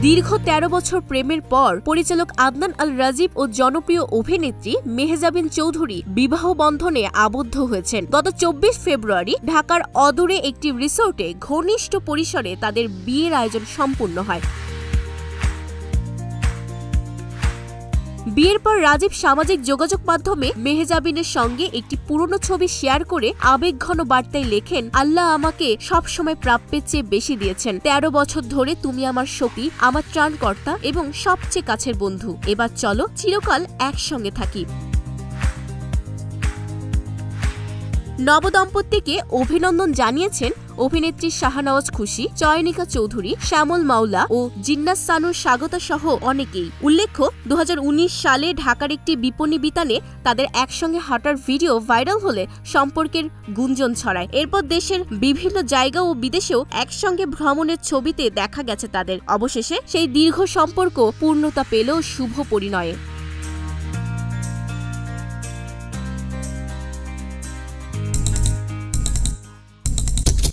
দীর্ঘ ১৩ বছর প্রেমের পর পরিচালক আদনান আল রাজীব ও জনপ্রিয় অভিনেত্রী মেহজাবিন চৌধুরী বিবাহ বন্ধনে আবদ্ধ হয়েছেন। গত ২৪ ফেব্রুয়ারি ঢাকার অদূরে একটি রিসোর্টে ঘনিষ্ঠ পরিসরে তাদের বিয়ের আয়োজন সম্পূর্ণ হয়। বিয়ের পর রাজীব সামাজিক যোগাযোগ মাধ্যমে মেহজাবিনের সঙ্গে একটি পুরনো ছবি শেয়ার করে আবেগঘন বার্তায় লেখেন, আল্লাহ আমাকে সবসময় প্রাপ্যের চেয়ে বেশি দিয়েছেন। ১৩ বছর ধরে তুমি আমার সখী, আমার ত্রাণকর্তা এবং সবচেয়ে কাছের বন্ধু। এবার চলো চিরকাল একসঙ্গে থাকি। নবদম্পতিকে অভিনন্দন জানিয়েছেন অভিনেত্রী শাহনওয়াজ খুশি, চয়নিকা চৌধুরী, শ্যামল মাওলা ও জিন্নাত সানুর স্বাগতা সহ অনেকেই। উল্লেখ্য, ২০১৯ সালে ঢাকার একটি বিপণী বিতানে তাদের একসঙ্গে হাঁটার ভিডিও ভাইরাল হলে সম্পর্কের গুঞ্জন ছড়ায়। এরপর দেশের বিভিন্ন জায়গা ও বিদেশেও একসঙ্গে ভ্রমণের ছবিতে দেখা গেছে তাদের। অবশেষে সেই দীর্ঘ সম্পর্ক পূর্ণতা পেল শুভ পরিণয়ে।